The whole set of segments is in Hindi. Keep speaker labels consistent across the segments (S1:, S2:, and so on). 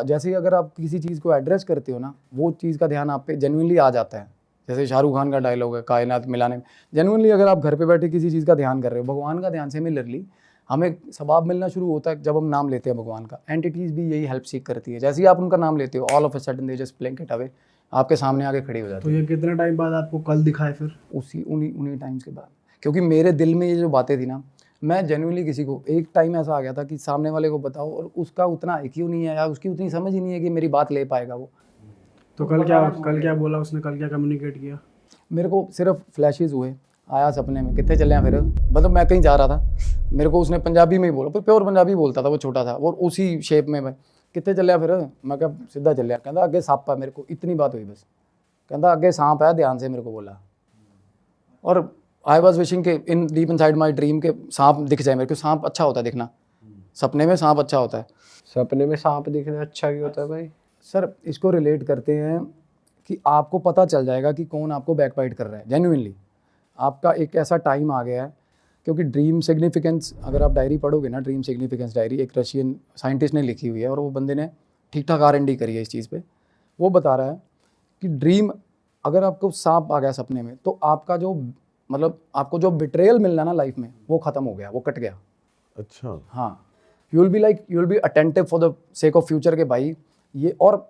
S1: जैसे ही अगर आप किसी चीज़ को एड्रेस करते हो ना, वो चीज़ का ध्यान आप पे जेन्युइनली आ जाता है। जैसे शाहरुख खान का डायलॉग है कायनात मिलाने में, जेन्युइनली अगर आप घर पे बैठे किसी चीज़ का ध्यान कर रहे हो, भगवान का ध्यान, सिमिलरली हमें सवाब मिलना शुरू होता है जब हम नाम लेते हैं भगवान का। एंटिटीज़ भी यही हेल्प सीख करती है, जैसे ही आप उनका नाम लेते हो, all of a sudden they just blink it away, आपके सामने आके खड़ी हो जाती
S2: तो ये कितने टाइम बाद आपको कल दिखाए फिर?
S1: है उसी उन्हीं टाइम्स के बाद। क्योंकि मेरे दिल में ये जो बातें थी ना, मैं जेन्युइनली किसी को, एक टाइम ऐसा आ गया था कि सामने वाले को बताओ और उसका उतना IQ नहीं है या उसकी उतनी समझ ही नहीं है कि मेरी बात ले पाएगा वो।
S2: तो कल क्या बोला उसने, कल क्या कम्युनिकेट किया?
S1: मेरे को सिर्फ फ्लैशेस हुए, आया सपने में, कितने चले हैं फिर, मतलब मैं कहीं जा रहा था, मेरे को उसने पंजाबी में ही बोला, प्योर पंजाबी बोलता था, वो छोटा था और उसी शेप में मैं, कितने चले हैं फिर, मैं क्या सीधा चलिया, कहता अगे सांप है, मेरे को इतनी बात हुई बस, कहता अगे सांप है ध्यान से, मेरे को बोला। और आई वॉज विशिंग के इन डीप इनसाइड माई ड्रीम के सांप दिख जाए मेरे को। सांप अच्छा होता है दिखना, सपने में सांप अच्छा होता है।
S3: सपने में सांप दिखना अच्छा क्यों होता है भाई?
S1: सर इसको रिलेट करते हैं कि आपको पता चल जाएगा कि कौन आपको बैकबाइट कर रहा है, जेन्युइनली आपका एक ऐसा टाइम आ गया है। क्योंकि ड्रीम सिग्निफिकेंस, अगर आप डायरी पढ़ोगे ना, ड्रीम सिग्निफिकेंस डायरी एक रशियन साइंटिस्ट ने लिखी हुई है और वो बंदे ने ठीक ठाक R&D करी है इस चीज़ पे। वो बता रहा है कि ड्रीम, अगर आपको सांप आ गया सपने में, तो आपका जो, मतलब आपको जो बिट्रेयल मिलना ना लाइफ में, वो ख़त्म हो गया, वो कट गया।
S4: अच्छा।
S1: हाँ, you will be attentive for the sake of future के भाई ये। और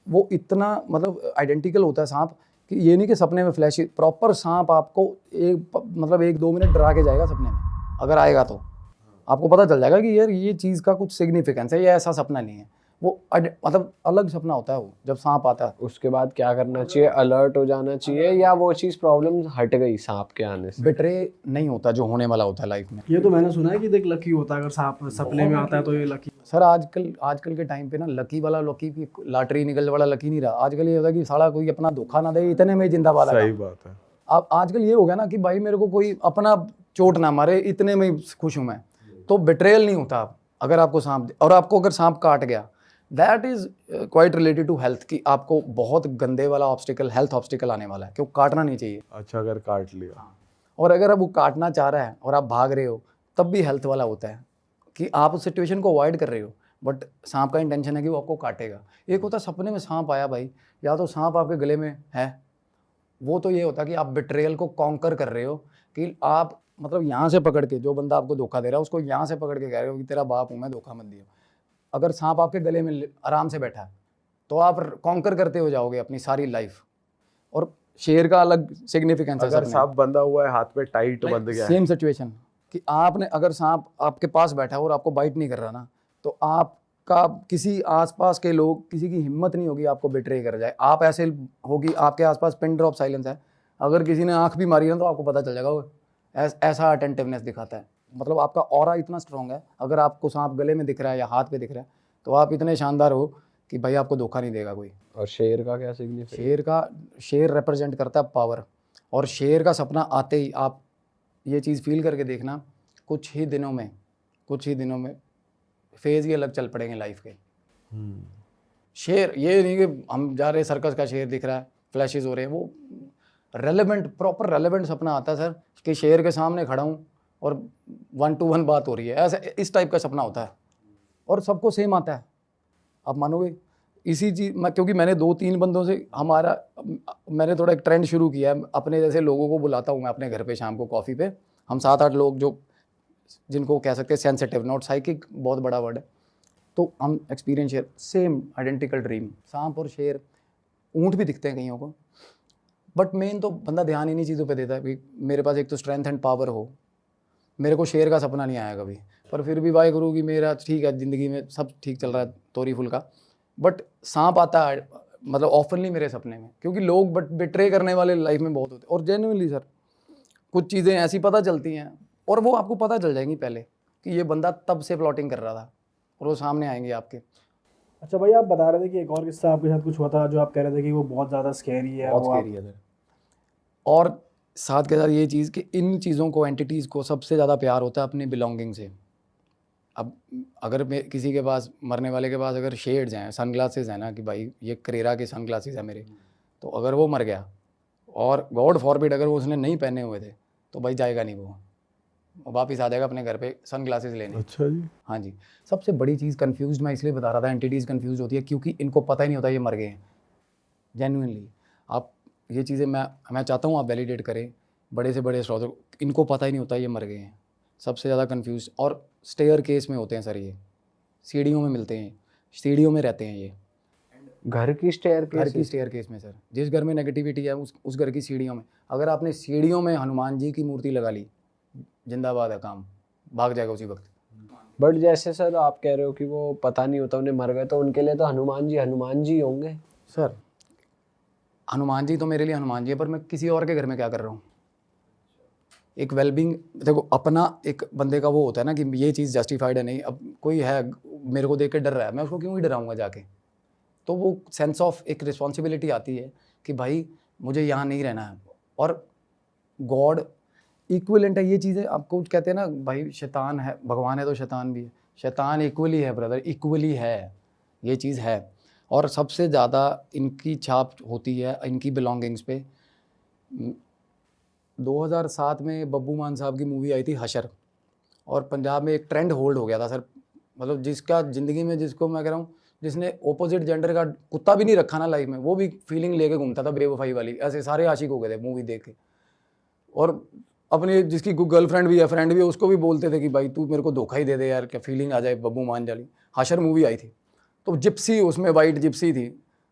S1: वो इतना मतलब आइडेंटिकल होता है सांप कि ये नहीं कि सपने में फ्लैश, प्रॉपर सांप आपको मतलब 1-2 मिनट डरा के जाएगा सपने में, अगर आएगा तो आपको पता चल जाएगा कि यार ये चीज़ का कुछ सिग्निफिकेंस है, ये ऐसा सपना नहीं है, वो मतलब अलग सपना होता है वो जब सांप आता है।
S3: उसके बाद क्या करना चाहिए? अलर्ट हो जाना चाहिए या वो चीज़ प्रॉब्लम हट गई सांप के आने से?
S1: बिट्रे नहीं होता जो होने वाला होता है लाइफ में।
S2: ये तो मैंने सुना है कि देख लकी होता है, अगर सांप सपने में आता है तो ये लकी।
S1: सर आजकल के टाइम पे ना लकी वाला, लकी की लॉटरी निकलने वाला लकी नहीं रहा। आजकल ये होता है कि साला कोई अपना धोखा ना दे, इतने में जिंदाबाद।
S4: सही बात है।
S1: अब आजकल ये हो गया ना कि भाई मेरे को कोई अपना चोट ना मारे, इतने में ही खुश हूँ मैं, तो बिट्रेयल नहीं होता। अगर आपको सांप, और आपको अगर सांप काट गया, that is quite related to health, कि आपको बहुत गंदे वाला ऑब्स्टिकल, हेल्थ ऑब्स्टिकल आने वाला है, क्यों काटना नहीं चाहिए।
S4: अच्छा, अगर काट लिया।
S1: और अगर आप वो काटना चाह रहा है और आप भाग रहे हो, तब भी हेल्थ वाला होता है कि आप उस सिचुएशन को अवॉइड कर रहे हो, बट सांप का इंटेंशन है कि वो आपको काटेगा। एक होता है सपने में सांप आया भाई, या तो सांप आपके गले में है, वो तो ये होता है कि आप बिट्रेयल को कॉन्कर कर रहे हो, कि आप मतलब यहाँ से पकड़ के, जो बंदा आपको धोखा दे रहा है उसको यहाँ से पकड़ के कह रहे हो कि तेरा बाप हूँ मैं, धोखा मत दियो। अगर सांप आपके गले में आराम से बैठा है तो आप कॉन्कर करते हो जाओगे अपनी सारी लाइफ। और शेर का अलग सिग्निफिकेंस है।
S4: अगर सांप बंधा हुआ है हाथ पे टाइट बंध गया है,
S1: सेम सिचुएशन कि आपने, अगर सांप आपके पास बैठा है और आपको बाइट नहीं कर रहा ना, तो आपका किसी आसपास के लोग, किसी की हिम्मत नहीं होगी आपको बिट्रे कर जाए। आप ऐसे होगी, आपके आसपास पिन ड्रॉप साइलेंस है, अगर किसी ने आंख भी मारी ना तो आपको पता चल जाएगा। वो ऐसा अटेंटिवनेस दिखाता है, मतलब आपका ऑरा इतना स्ट्रॉन्ग है। अगर आपको सांप गले में दिख रहा है या हाथ पे दिख रहा है, तो आप इतने शानदार हो कि भाई आपको धोखा नहीं देगा कोई।
S3: और शेर का क्या सिग्निफिकेंस?
S1: शेर रिप्रेजेंट करता है पावर। और शेर का सपना आते ही आप ये चीज़ फील करके देखना, कुछ ही दिनों में फेज ही अलग चल पड़ेंगे लाइफ के। शेर ये नहीं कि हम जा रहे सर्कस का शेर दिख रहा है, फ्लैशेस हो रहे हैं, वो रेलेवेंट, प्रॉपर रेलेवेंट सपना आता है सर, कि शेर के सामने खड़ा हूँ और 1-to-1 बात हो रही है, ऐसे इस टाइप का सपना होता है। और सबको सेम आता है, आप मानोगे। इसी चीज़ क्योंकि मैंने 2-3 बंदों से मैंने थोड़ा एक ट्रेंड शुरू किया है, अपने जैसे लोगों को बुलाता हूँ मैं अपने घर पे शाम को कॉफ़ी पे। हम 7-8 लोग, जो जिनको कह सकते हैं सेंसिटिव, नॉट साइकिक, बहुत बड़ा वर्ड है, तो हम experience share, same identical dream. सांप और शेर, ऊँट भी दिखते हैं कईयों को, बट मेन तो बंदा ध्यान इन्हीं चीज़ों पे देता है कि मेरे पास एक तो स्ट्रेंथ एंड पावर हो। मेरे को शेर का सपना नहीं आया कभी, पर फिर भी वाहे गुरु की मेरा ठीक है, ज़िंदगी में सब ठीक चल रहा है, तोरी फुल का। बट सांप आता है मतलब ऑफनली मेरे सपने में, क्योंकि लोग बिट्रे करने वाले लाइफ में बहुत होते हैं। और जेन्युइनली सर कुछ चीज़ें ऐसी पता चलती हैं, और वो आपको पता चल जाएंगी पहले कि ये बंदा तब से प्लॉटिंग कर रहा था, और वो सामने आएंगे आपके।
S2: अच्छा भाई, आप बता रहे थे कि एक और किस्सा आपके साथ कुछ हुआ था, जो आप कह रहे थे कि वो बहुत ज़्यादा स्कैरी है।
S1: बहुत स्कैरी है सर। और साथ के साथ ये चीज़ कि इन चीज़ों को, एंटिटीज़ को सबसे ज़्यादा प्यार होता है अपनी बिलोंगिंग से। अब अगर किसी के पास, मरने वाले के पास अगर शेड्स हैं, सनग्लासेस हैं ना, कि भाई ये करेरा के सनग्लासेस हैं मेरे, तो अगर वो मर गया, और गॉड फॉरबिड अगर वो उसने नहीं पहने हुए थे, तो भाई जाएगा नहीं वो। वो वापस आ जाएगा अपने घर पे सन ग्लासेस लेने।
S4: अच्छा जी।
S1: हाँ जी। सबसे बड़ी चीज़ कंफ्यूज मैं इसलिए बता रहा था, एंटिटीज़ कंफ्यूज होती है क्योंकि इनको पता ही नहीं होता ये मर गए हैं। जेन्युइनली आप ये चीज़ें मैं चाहता हूँ आप वैलिडेट करें, बड़े से बड़े एस्ट्रोलॉजर, इनको पता ही नहीं होता ये मर गए हैं। सबसे ज़्यादा कंफ्यूज और स्टेयर केस में होते हैं सर, ये सीढ़ियों में मिलते हैं, सीढ़ियों में रहते हैं ये,
S3: घर की स्टेयर
S1: घर की स्टेयर केस में सर। जिस घर में नेगेटिविटी है उस घर की सीढ़ियों में, अगर आपने सीढ़ियों में हनुमान जी की मूर्ति लगा ली, जिंदाबाद है, काम भाग जाएगा उसी वक्त।
S3: बट जैसे सर आप कह रहे हो कि वो पता नहीं होता उन्हें मर गए, तो उनके लिए तो हनुमान जी होंगे।
S1: सर हनुमान जी तो मेरे लिए हनुमान जी है, पर मैं किसी और के घर में क्या कर रहा हूँ। एक वेलबींग देखो, अपना एक बंदे का वो होता है ना कि ये चीज़ जस्टिफाइड है नहीं। अब कोई है मेरे को देख के डर रहा है, मैं उसको क्यों ही डराऊंगा जाके। तो वो सेंस ऑफ एक रिस्पॉन्सिबिलिटी आती है कि भाई मुझे यहाँ नहीं रहना है। और गॉड इक्विवेलेंट है, ये चीज़ें आपको कहते हैं ना भाई, शैतान है, भगवान है तो शैतान भी है। शैतान इक्वली है ब्रदर, इक्वली है, ये चीज़ है। और सबसे ज़्यादा इनकी छाप होती है इनकी बिलोंगिंग्स पे। 2007 में बब्बू मान साहब की मूवी आई थी हशर, और पंजाब में एक ट्रेंड होल्ड हो गया था सर। मतलब जिसका ज़िंदगी में, जिसको मैं कह रहा हूँ, जिसने ऑपोजिट जेंडर का कुत्ता भी नहीं रखा ना लाइफ में, वो भी फीलिंग लेके घूमता था बेवफाई वाली। ऐसे सारे आशिक हो गए थे मूवी देख के। और अपने जिसकी गर्लफ्रेंड भी है, फ्रेंड भी है, उसको भी बोलते थे कि भाई तू मेरे को धोखा ही दे दे यार, क्या फीलिंग आ जाए बब्बू मान जाली। हशर मूवी आई थी, तो जिप्सी उसमें वाइट जिप्सी थी।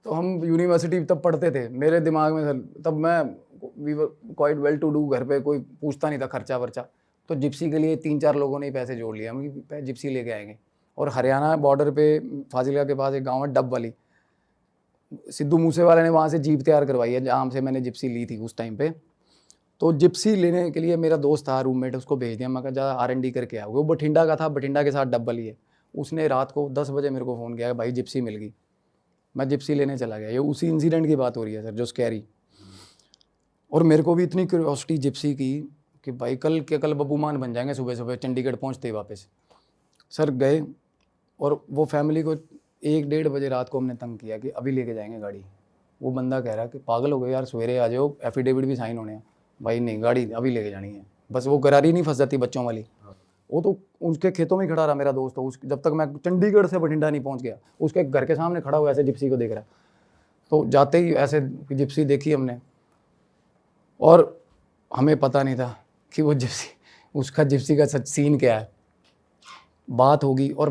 S1: तो हम यूनिवर्सिटी तब पढ़ते थे, मेरे दिमाग में सर तब मैं we were quite well to do, घर पे कोई पूछता नहीं था खर्चा वर्चा। तो जिप्सी के लिए 3-4 लोगों ने पैसे जोड़ लिया, हम कि जिप्सी लेके आएंगे। और हरियाणा बॉर्डर पे फाजिलका के पास एक गांव है डब वाली, सिद्धू मूसेवाले ने वहाँ से जीप तैयार करवाई है जहाँ से मैंने जिप्सी ली थी उस टाइम पे। तो जिप्सी लेने के लिए मेरा दोस्त था रूममेट, उसको भेज दिया। मैं कहा जा R&D करके आ। वो बठिंडा का था, बठिंडा के साथ डब वाली है। उसने रात को 10 बजे मेरे को फ़ोन किया भाई जिप्सी मिल गई। मैं जिप्सी लेने चला गया। ये उसी इंसिडेंट की बात हो रही है सर जो स्कैरी। और मेरे को भी इतनी क्यूरियोसिटी जिप्सी की कि भाई कल बब्बू मान बन जाएंगे। सुबह सुबह चंडीगढ़ पहुंचते ही वापस सर गए, और वो फैमिली को 1-1:30 बजे रात को हमने तंग किया कि अभी लेके जाएंगे गाड़ी। वो बंदा कह रहा कि पागल हो गए यार, सवेरे आ जाओ, एफिडेविट भी साइन होने हैं। भाई नहीं, गाड़ी अभी लेके जानी है। बस वो करारी नहीं फंस जाती बच्चों वाली। वो तो उसके खेतों में खड़ा रहा मेरा दोस्त। तो जब तक मैं चंडीगढ़ से बठिंडा नहीं पहुंच गया, उसके घर के सामने खड़ा हुआ ऐसे जिप्सी को देख रहा। तो जाते ही ऐसे जिप्सी देखी हमने, और हमें पता नहीं था कि वो जिप्सी, उसका जिप्सी का सच सीन क्या है। बात होगी और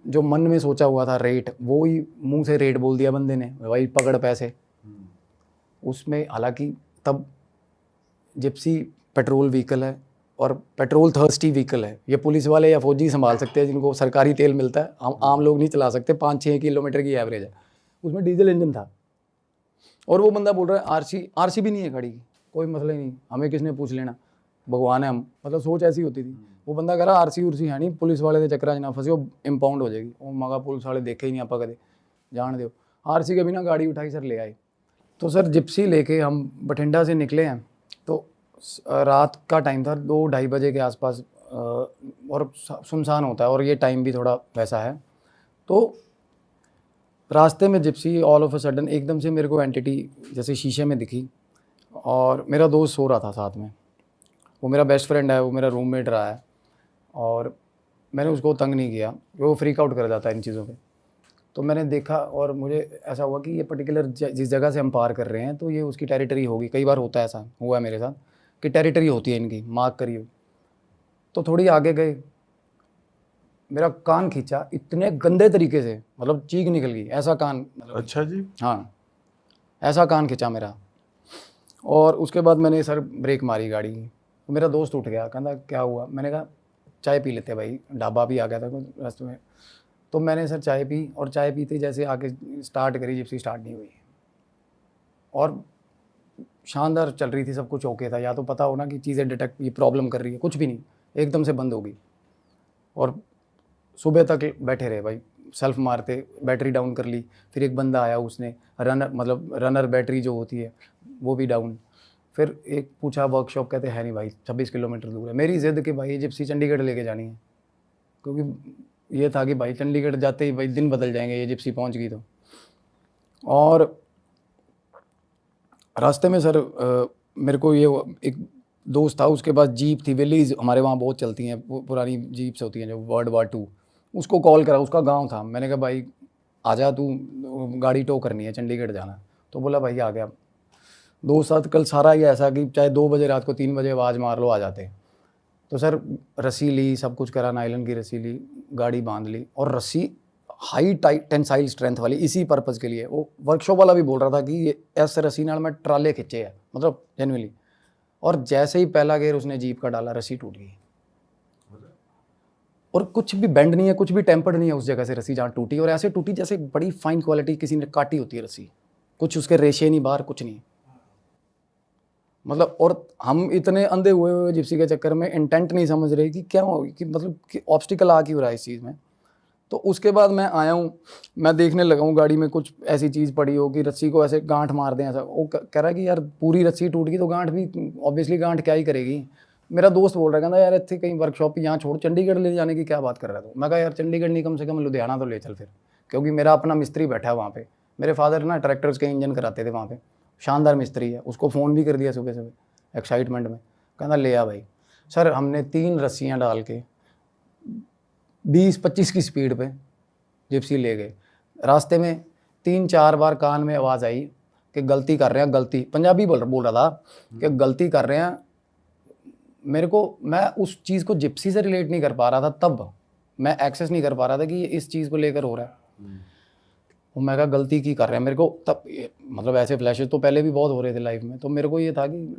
S1: जो मन में सोचा हुआ था रेट, वो ही मुंह से रेट बोल दिया बंदे ने, भाई पकड़ पैसे। उसमें हालांकि तब जिप्सी पेट्रोल व्हीकल है और पेट्रोल थर्स्टी व्हीकल है। ये पुलिस वाले या फौजी संभाल सकते हैं जिनको सरकारी तेल मिलता है, हम आम लोग नहीं चला सकते। 5-6 किलोमीटर की एवरेज है। उसमें डीजल इंजन था, और वो बंदा बोल रहा है आरसी भी नहीं है गाड़ी की, कोई मसला ही नहीं, हमें किसने पूछ लेना, भगवान है हम। मतलब सोच ऐसी होती थी। वो बंदा कह रहा आरसी है नहीं, पुलिस वाले के चक्कर ना फंसे, वो इम्पाउंड हो जाएगी। वो मगा पुलिस वाले देखे ही नहीं आप कदे, जान दो। आरसी के बिना गाड़ी उठाई सर ले आए। तो सर जिप्सी लेके हम बठिंडा से निकले हैं। तो रात का टाइम था, 2-2:30 बजे के आसपास, और सुनसान होता है, और ये टाइम भी थोड़ा वैसा है। तो रास्ते में Gypsy all of a sudden एकदम से मेरे को एंटिटी जैसे शीशे में दिखी, और मेरा दोस्त सो रहा था साथ में। वो मेरा बेस्ट फ्रेंड है, वो मेरा रूममेट रहा है, और मैंने उसको तंग नहीं किया, वो फ्रीक आउट कर जाता है इन चीज़ों पे। तो मैंने देखा, और मुझे ऐसा हुआ कि ये पर्टिकुलर जिस जगह से हम पार कर रहे हैं तो ये उसकी टेरिटरी होगी। कई बार होता है, ऐसा हुआ है मेरे साथ कि टेरिटरी होती है इनकी, मार्क करी हो। तो थोड़ी आगे गए, मेरा कान खींचा इतने गंदे तरीके से, मतलब चीख निकल गई ऐसा कान, मतलब
S4: अच्छा जी।
S1: हाँ ऐसा कान खींचा मेरा। और उसके बाद मैंने सर ब्रेक मारी गाड़ी की। तो मेरा दोस्त उठ गया, कहता क्या हुआ। मैंने कहा चाय पी लेते भाई, ढाबा भी आ गया था रास्ते में। तो मैंने सर चाय पी, और चाय पीते जैसे आके स्टार्ट करी, जिप्सी स्टार्ट नहीं हुई। और शानदार चल रही थी, सब कुछ ओके था। या तो पता हो ना कि चीज़ें डिटेक्ट, ये प्रॉब्लम कर रही है, कुछ भी नहीं, एकदम से बंद हो गई। और सुबह तक बैठे रहे भाई, सेल्फ मारते, बैटरी डाउन कर ली। फिर एक बंदा आया, उसने रनर बैटरी जो होती है वो भी डाउन। फिर एक पूछा वर्कशॉप, कहते हैं नहीं भाई 26 किलोमीटर दूर है। मेरी ज़िद कि भाई जिप्सी चंडीगढ़ लेके जानी है, क्योंकि ये था कि भाई चंडीगढ़ जाते ही भाई दिन बदल जाएंगे, ये जिप्सी पहुंच गई तो। और रास्ते में सर मेरे को ये एक दोस्त था, उसके पास जीप थी, विलीज हमारे वहाँ बहुत चलती हैं, पुरानी जीप्स होती हैं जो World War II। उसको कॉल करा, उसका गांव था। मैंने कहा भाई आजा तू, गाड़ी टो करनी है, चंडीगढ़ जाना। तो बोला भाई आ गया। दोस्त साथ कल सारा ही ऐसा कि चाहे 2 बजे रात को 3 बजे आवाज़ मार लो आ जाते। तो सर रस्सी ली, सब कुछ करा, नायलन की रस्सी ली, गाड़ी बांध ली, और रस्सी हाई टेंसाइल स्ट्रेंथ वाली, इसी पर्पज़ के लिए। वो वर्कशॉप वाला भी बोल रहा था कि ये ऐसे रस्सी नाल मैं ट्राले खिंचे है, मतलब जेन्युइनली। और जैसे ही पहला गेयर उसने जीप का डाला, रस्सी टूट गई। और कुछ भी बेंड नहीं है, कुछ भी टेम्पर्ड नहीं है उस जगह से रस्सी जहाँ टूटी, और ऐसे टूटी जैसे बड़ी फाइन क्वालिटी किसी ने काटी होती है रस्सी। कुछ उसके रेशे नहीं बाहर, कुछ नहीं मतलब। और हम इतने अंधे हुए जिप्सी के चक्कर में इंटेंट नहीं समझ रहे कि क्या हो, कि मतलब कि ऑब्स्टिकल आ क्यों रहा है इस चीज़ में। तो उसके बाद मैं आया हूँ, मैं देखने लगा हूँ गाड़ी में कुछ ऐसी चीज़ पड़ी हो कि रस्सी को ऐसे गांठ मार दें ऐसा। वो कह रहा है कि यार पूरी रस्सी टूट गई तो गांठ भी ऑब्वियसली गांठ क्या ही करेगी। मेरा दोस्त बोल रहा है, कहता यार इतने कहीं वर्कशॉप यहाँ छोड़ चंडीगढ़ ले जाने की क्या बात कर रहा था। मैं कहा यार चंडीगढ़ नहीं, कम से कम लुधियाना तो ले चल फिर, क्योंकि मेरा अपना मिस्त्री बैठा है वहाँ पे। मेरे फादर ना ट्रैक्टर्स के इंजन कराते थे वहाँ पे, शानदार मिस्त्री है। उसको फ़ोन भी कर दिया सुबह सुबह एक्साइटमेंट में, कहना ले आ भाई। सर हमने 3 रस्सियाँ डाल के 20-25 की स्पीड पे जिप्सी ले गए। रास्ते में 3-4 बार कान में आवाज़ आई कि गलती कर रहे हैं, गलती, पंजाबी बोल रहा था कि गलती कर रहे हैं। मेरे को, मैं उस चीज़ को जिप्सी से रिलेट नहीं कर पा रहा था, तब मैं एक्सेस नहीं कर पा रहा था कि ये इस चीज़ को लेकर हो रहा है। मैं कहा गलती की कर रहे हैं मेरे को, तब मतलब ऐसे फ्लैशेस तो पहले भी बहुत हो रहे थे लाइफ में। तो मेरे को ये था कि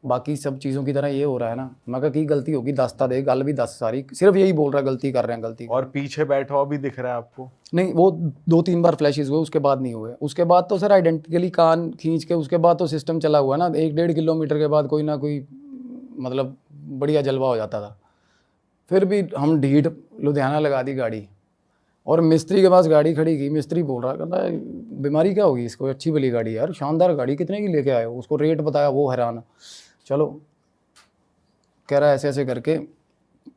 S1: बाकी सब चीज़ों की तरह ये हो रहा है ना। मैं कहा की गलती होगी, दसता दे, गल भी 10 सारी, सिर्फ यही बोल रहा है गलती कर रहे हैं, गलती। और
S4: पीछे बैठा हुआ भी दिख रहा है आपको?
S1: नहीं, वो 2-3 बार फ्लैशेस हुए, उसके बाद नहीं हुए। उसके बाद तो सर आइडेंटिकली कान खींच के, उसके बाद तो सिस्टम चला हुआ ना। 1-1.5 किलोमीटर के बाद कोई ना कोई मतलब बढ़िया जलवा हो जाता था। फिर भी हम ढीठ लुधियाना लगा दी गाड़ी, और मिस्त्री के पास गाड़ी खड़ी की। मिस्त्री बोल रहा, कहता बीमारी क्या होगी इसको, अच्छी भली गाड़ी यार, शानदार गाड़ी, कितने की लेके आए हो। उसको रेट बताया, वो हैरान। चलो कह रहा है ऐसे ऐसे करके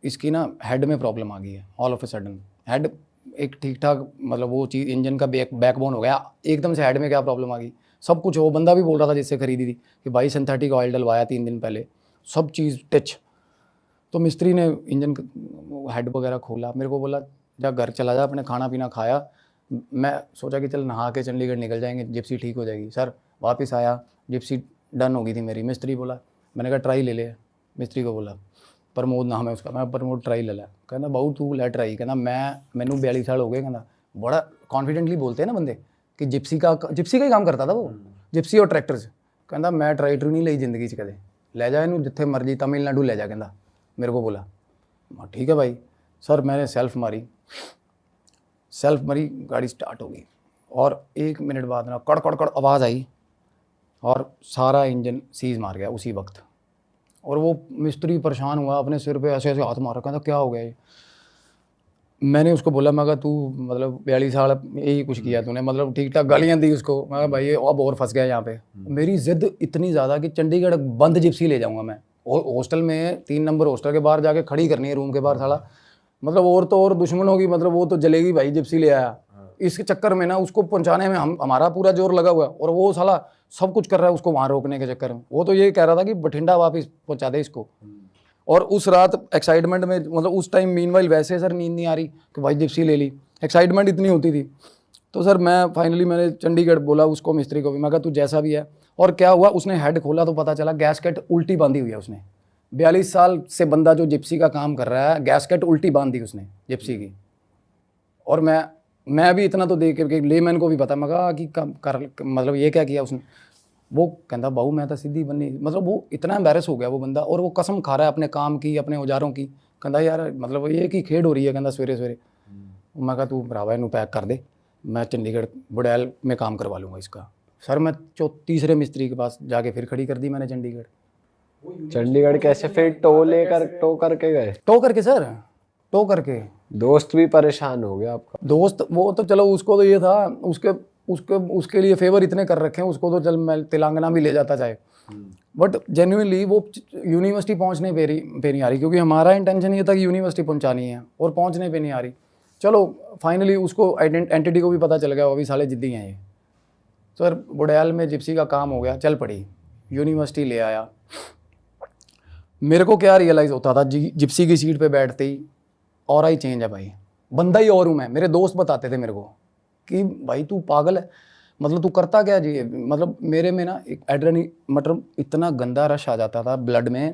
S1: इसकी ना हेड में प्रॉब्लम आ गई है। All of a sudden head एक ठीक ठाक, मतलब वो चीज़ इंजन का बैकबोन हो गया, एकदम से हेड में क्या प्रॉब्लम आ गई। सब कुछ वो बंदा भी बोल रहा था जिससे खरीदी थी कि भाई सिंथेटिक ऑयल डलवाया 3 दिन पहले, सब चीज़ टच। तो मिस्त्री ने इंजन हेड वगैरह खोला, मेरे को बोला जा घर चला जा, अपने खाना पीना खाया। मैं सोचा कि चल नहा के चंडीगढ़ निकल जाएंगे, जिप्सी ठीक हो जाएगी। सर वापस आया, जिप्सी डन हो गई थी मेरी। मिस्त्री बोला, मैंने कहा ट्राई ले ले। मिस्त्री को बोला, प्रमोद नाम है उसका, मैं प्रमोद ट्राई ले ला। कहना बहु तू लै ट्राई। कहना मैनू 42 साल हो गए। कहना बड़ा कॉन्फिडेंटली बोलते हैं ना बंदे कि जिप्सी का ही काम करता था वो, जिप्सी और ट्रैक्टर्स। कहना मैं ट्राई नहीं ली जिंदगी च कदे, लै जा इनू जिथे मर्जी, तमिलनाडु ले जा। कहना मेरे को बोला, ठीक है भाई। सर मैंने सेल्फ मारी, गाड़ी स्टार्ट हो गई, और 1 मिनट बाद ना कड़ कड़ कड़ आवाज़ आई, और सारा इंजन सीज मार गया उसी वक्त। और वो मिस्त्री परेशान हुआ, अपने सिर पे ऐसे ऐसे हाथ मारा, कहता क्या हो गया ये। मैंने उसको बोला, मैं कहा तू मतलब 42 साल यही कुछ किया तूने, मतलब ठीक ठाक गालियाँ दी उसको। मैं कहा भाई ये अब और फंस गया यहाँ पे। मेरी ज़िद इतनी ज़्यादा कि चंडीगढ़ बंद जिप्सी ले जाऊँगा मैं, और हॉस्टल में 3 नंबर हॉस्टल के बाहर जाके खड़ी करनी है रूम के बाहर साला, मतलब और तो और दुश्मन होगी, मतलब वो तो जलेगी भाई जिप्सी ले आया। इसके चक्कर में ना उसको पहुंचाने में हमारा पूरा जोर लगा हुआ है, और वो साला सब कुछ कर रहा है उसको वहाँ रोकने के चक्कर में। वो तो ये कह रहा था कि बठिंडा वापस पहुंचा दे इसको। और उस रात एक्साइटमेंट में, मतलब उस टाइम मीनवाइल वैसे सर नींद नहीं आ रही कि भाई जिप्सी ले ली, एक्साइटमेंट इतनी होती थी। तो सर मैंने चंडीगढ़ बोला उसको, मिस्त्री को भी, मैं कहा तू जैसा भी है। और क्या हुआ, उसने हेड खोला तो पता चला गैसकेट उल्टी बांधी हुई है उसने। 42 साल से बंदा जो जिप्सी का काम कर रहा है, गैसकेट उल्टी बांध दी उसने जिप्सी की। और मैं भी इतना तो देख के लेमैन को भी पता, मैं कहा कि मतलब ये क्या किया उसने। वो कहता बहू मैं तो सीधी बनी, मतलब वो इतना एम्बैरस हो गया वो बंदा, और वो कसम खा रहा है अपने काम की, अपने औजारों की। कहता यार मतलब ये की खेड हो रही है, कहता सवेरे सवेरे। मैं कहा तू भरावा इनू पैक कर दे, मैं चंडीगढ़ बुड़ैल में काम करवा लूँगा इसका। सर मैं तीसरे मिस्त्री के पास जाके फिर खड़ी कर दी मैंने
S3: चंडीगढ़ कैसे फिर टो करके गए?
S1: टो करके
S3: दोस्त भी परेशान हो गया आपका?
S1: दोस्त वो तो चलो, उसको तो ये था, उसके लिए फेवर इतने कर रखे हैं उसको, तो चल मैं तेलंगाना भी ले जाता चाहे। बट जेन्युइनली वो यूनिवर्सिटी पहुंचने पे नहीं आ रही, क्योंकि हमारा इंटेंशन ये था कि यूनिवर्सिटी पहुंचानी है, और पहुंचने पे नहीं आ रही। चलो फाइनली उसको एंटिटी को भी पता चल गया, वो भी साले जिद्दी हैं ये। सर बुड़ैल में जिप्सी का काम हो गया, चल पड़ी, यूनिवर्सिटी ले आया। मेरे को क्या रियलाइज़ होता था जिप्सी की सीट पे बैठते ही और ही चेंज है भाई, बंदा ही और हूँ मैं। मेरे दोस्त बताते थे मेरे को कि भाई तू पागल है, मतलब तू करता क्या जी। मतलब मेरे में ना एक एड्रेनलिन मतलब इतना गंदा रश आ जाता था ब्लड में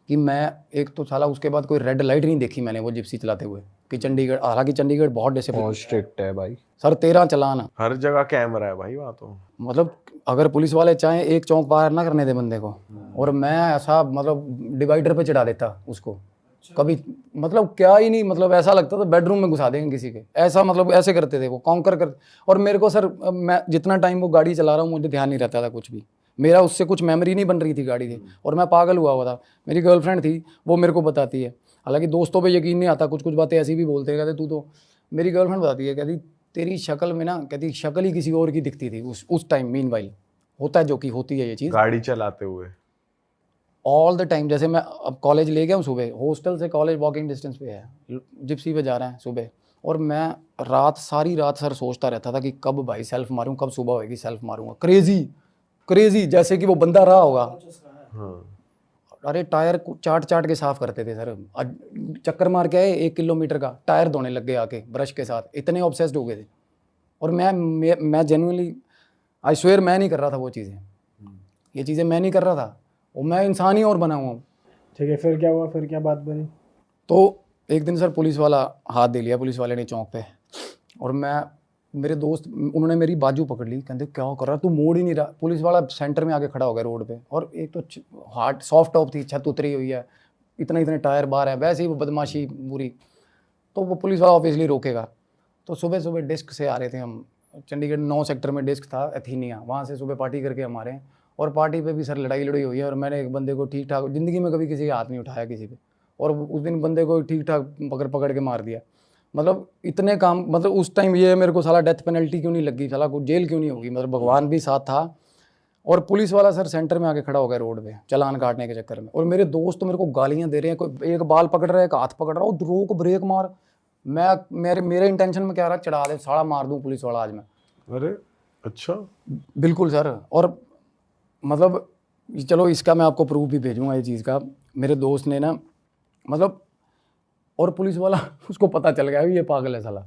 S1: कि मैं एक तो साला उसके बाद कोई रेड लाइट नहीं देखी मैंने वो जिप्सी चलाते हुए कि चंडीगढ़, हालांकि चंडीगढ़ बहुत डिसिप्लिन
S3: बहुत स्ट्रिक्ट है भाई।
S1: सर, 13 चालान।
S4: हर जगह कैमरा है भाई वहाँ तो।
S1: मतलब अगर पुलिस वाले चाहें एक चौक पार ना करने दे बंदे को, और मैं ऐसा मतलब डिवाइडर पे चढ़ा देता उसको कभी, मतलब क्या ही नहीं, मतलब ऐसा लगता था बेडरूम में घुसा देंगे किसी के, ऐसा मतलब ऐसे करते थे वो कॉन्कर कर। और मेरे को सर मैं जितना टाइम वो गाड़ी चला रहा हूँ मुझे ध्यान नहीं रहता था कुछ भी, मेरा उससे कुछ मेमोरी नहीं बन रही थी गाड़ी की, और मैं पागल हुआ था। मेरी गर्लफ्रेंड थी वो मेरे को बताती है, हालांकि दोस्तों पे यकीन नहीं आता, कुछ कुछ बातें ऐसी भी बोलते हैं, कहते तू तो, मेरी गर्लफ्रेंड बताती है, कहती तेरी शक्ल में ना, कहती शक्ल ही किसी और की दिखती थी उस टाइम। मीनवाइल होता है जो कि होती है ये चीज़
S4: गाड़ी चलाते हुए
S1: ऑल द टाइम। जैसे मैं अब कॉलेज ले गया हूँ, सुबह हॉस्टल से कॉलेज वॉकिंग डिस्टेंस पे है, जिप्सी पे जा रहे हैं सुबह, और मैं रात सारी रात सर सोचता रहता था कि कब भाई सेल्फ मारूं, कब सुबह होएगी सेल्फ मारूंगा। क्रेजी क्रेजी, जैसे कि वो बंदा रहा होगा।
S4: हाँ।
S1: अरे टायर को चाट चाट के साफ करते थे सर। चक्कर मार के आए 1 किलोमीटर का, टायर धोने लग गए आके ब्रश के साथ, इतने ऑब्सेस्ड हो गए थे। और मैं जेन्युइनली आई स्वेयर मैं नहीं कर रहा था वो चीज़ें, ये चीज़ें मैं नहीं कर रहा था, और मैं इंसान ही और बना हुआ हूँ।
S2: ठीक है, फिर क्या हुआ, फिर क्या बात बनी?
S1: तो एक दिन सर पुलिस वाला हाथ दे लिया, पुलिस वाले ने चौक पे, और मैं, मेरे दोस्त उन्होंने मेरी बाजू पकड़ ली, कहते क्या कर रहा तू, मोड़ ही नहीं रहा। पुलिस वाला सेंटर में आके खड़ा हो गया रोड पे, और एक तो हार्ड सॉफ्ट टॉप थी, छत उतरी हुई है, इतने टायर बाहर है, वैसे ही वो बदमाशी पूरी। तो वो पुलिस वाला ऑब्वियसली रोकेगा। तो सुबह सुबह डिस्क से आ रहे थे हम, चंडीगढ़ 9 सेक्टर में डिस्क था एथीनिया, वहाँ से सुबह पार्टी करके हम आ रहे हैं, और पार्टी पे भी सर लड़ाई लड़ाई हुई है, और मैंने एक बंदे को ठीक ठाक, ज़िंदगी में कभी किसी का हाथ नहीं उठाया किसी पे, और उस दिन बंदे को ठीक ठाक पकड़ के मार दिया। मतलब इतने काम, मतलब उस टाइम ये मेरे को साला डेथ पेनल्टी क्यों नहीं लगी, साला को जेल क्यों नहीं होगी, मतलब भगवान भी साथ था। और पुलिस वाला सर सेंटर में आके खड़ा हो गया रोड पे चालान काटने के चक्कर में, और मेरे दोस्त तो मेरे को गालियाँ दे रहे हैं, कोई एक बाल पकड़ रहा है, एक हाथ पकड़ रहा है, रोक ब्रेक मार। मेरे इंटेंशन में क्या रहा, चढ़ा दे, साला मार दूँ पुलिस वाला आज मैं।
S4: अरे अच्छा।
S1: बिल्कुल सर। और मतलब चलो इसका मैं आपको प्रूफ भी भेजूंगा ये चीज़ का, मेरे दोस्त ने ना, मतलब, और पुलिस वाला उसको पता चल गया ये पागल है साला।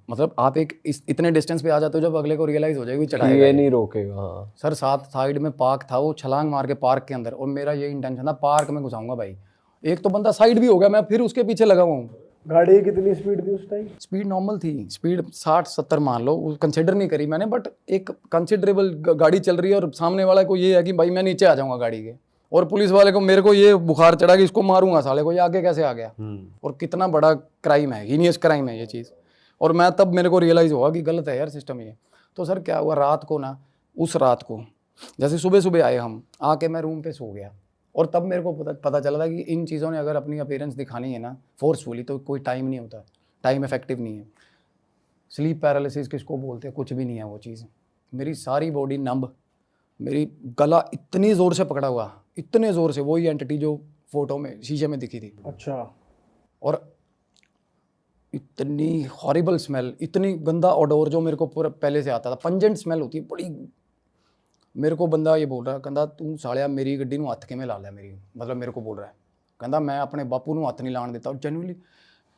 S1: मतलब आप इतने डिस्टेंस पे आ जाते हो जब अगले को रियलाइज हो जाएगी चढ़ाएगा
S3: ये नहीं रोकेगा। हाँ
S1: सर, साथ साइड में पार्क था, वो छलांग मार के पार्क के अंदर, और मेरा ये इंटेंशन था पार्क में घुसाऊंगा भाई। एक तो बंदा साइड भी हो गया, मैं फिर उसके पीछे लगा हुआ हूँ।
S2: गाड़ी की कितनी स्पीड थी उस टाइम?
S1: स्पीड नॉर्मल थी, स्पीड 60-70 मान लो, कंसिडर नहीं करी मैंने, बट एक कंसिडरेबल गाड़ी चल रही है, और सामने वाला को ये है कि भाई मैं नीचे आ जाऊंगा गाड़ी के, और पुलिस वाले को, मेरे को ये बुखार चढ़ा कि इसको मारूंगा साले को, ये आगे कैसे आ गया। और कितना बड़ा क्राइम है, हीनियस क्राइम है ये चीज़। और मैं तब मेरे को रियलाइज़ हुआ कि गलत है यार सिस्टम ये। तो सर क्या हुआ, रात को ना, उस रात को जैसे सुबह सुबह आए हम, आके मैं रूम पे सो गया, और तब मेरे को पता चला था कि इन चीज़ों ने अगर अपनी अपीयरेंस दिखानी है ना फोर्सफुली, तो कोई टाइम नहीं होता, टाइम इफेक्टिव नहीं है। स्लीप पैरालिसिस किसको बोलते हैं, कुछ भी नहीं है वो चीज़। मेरी सारी बॉडी नंब, मेरी गला इतनी ज़ोर से पकड़ा हुआ, इतने ज़ोर से, वही एंटिटी जो फोटो में शीशे में दिखी थी।
S2: अच्छा।
S1: और इतनी हॉरिबल स्मेल, इतनी गंदा ऑडोर जो मेरे को पूरा पहले से आता था, पंजेंट स्मेल होती है बड़ी। मेरे को बंदा ये बोल रहा है, कहता तू सालिया मेरी गड्डी नूं हत्थ किवें ला लिया मेरी, मतलब मेरे को बोल रहा है, कहता मैं अपने बापू नूं हत्थ नहीं लाने देता। और जेन्युइनली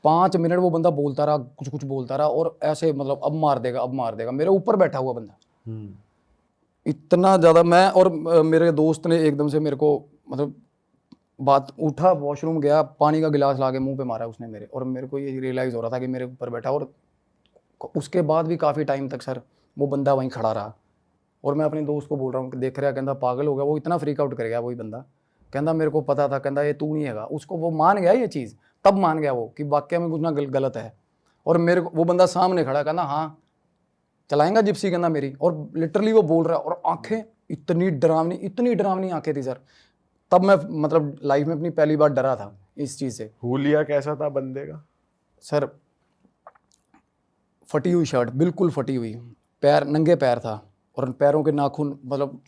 S1: 5 मिनट वो बंदा बोलता रहा, कुछ कुछ बोलता रहा, और ऐसे मतलब अब मार देगा, अब मार देगा, मेरे ऊपर बैठा हुआ बंदा। इतना ज़्यादा मैं, और मेरे दोस्त ने एकदम से मेरे को, मतलब बात उठा, वॉशरूम गया, पानी का गिलास ला के मुँह पे मारा उसने मेरे, और मेरे को ये रियलाइज़ हो रहा था कि मेरे ऊपर बैठा। और उसके बाद भी काफ़ी टाइम तक सर वो बंदा वहीं खड़ा रहा, और मैं अपने दोस्त को बोल रहा हूँ कि देख रहा, कहता पागल हो गया, वो इतना फ्रीक आउट कर गया वही बंदा, कहता मेरे को पता था, कहता ये तू नहीं हैगा। उसको वो मान गया ये चीज़, तब मान गया वो कि वाकई में कुछ ना गलत है। और मेरे को वो बंदा सामने खड़ा, कहता हाँ चलाएंगा जिप्सी, कहता मेरी, और लिटरली वो बोल रहा है, और आंखें इतनी डरावनी आंखें थी सर। तब मैं मतलब लाइफ में अपनी पहली बार डरा था इस चीज़ से।
S4: हुलिया कैसा था बंदे का?
S1: सर फटी हुई शर्ट, बिल्कुल फटी हुई, पैर नंगे पैर था, और पैरों के नाखून, मतलब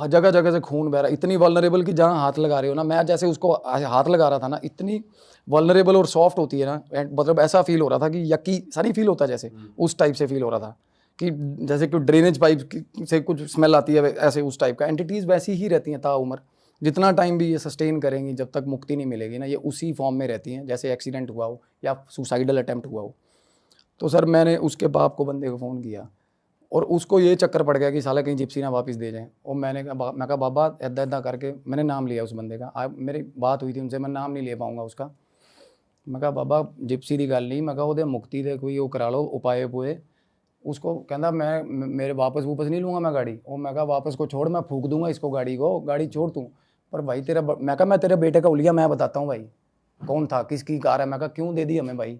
S1: जगह जगह से खून बह रहा, इतनी वल्नरेबल कि जहाँ हाथ लगा रहे हो ना, मैं जैसे उसको हाथ लगा रहा था ना, इतनी वल्नरेबल और सॉफ्ट होती है ना, मतलब ऐसा फील हो रहा था कि यकी सारी फील होता है जैसे, उस टाइप से फील हो रहा था कि जैसे कि ड्रेनेज पाइप से कुछ स्मेल आती है, ऐसे उस टाइप का। एंटिटीज़ वैसी ही रहती हैं ताउम्र, जितना टाइम भी ये सस्टेन करेंगी, जब तक मुक्ति नहीं मिलेगी ना, ये उसी फॉर्म में रहती हैं जैसे एक्सीडेंट हुआ हो या सुसाइडल अटेम्प्ट हुआ हो। तो सर मैंने उसके बाप को, बंदे को फ़ोन किया और उसको ये चक्कर पड़ गया कि साला कहीं जिप्सी ना वापस दे जाए। और मैं कहा बाबा ऐदा ऐदा करके मैंने नाम लिया उस बंदे का। मेरी बात हुई थी उनसे, मैं नाम नहीं ले पाऊँगा उसका। मैं कहा बाबा जिप्सी की गल नहीं, मैं कहा वो मुक्ति दे कोई वो करा लो उपाय पुए। उसको कहता मैं मेरे वापस नहीं लूँगा मैं गाड़ी। और मैं कहा वापस को छोड़, मैं फूक दूंगा इसको गाड़ी को, गाड़ी छोड़ तू। पर भाई तेरा मैं कहा मैं तेरे बेटे का उलिया मैं बताता हूँ भाई कौन था, किसकी कार है। मैं कहा क्यों दे दी हमें भाई।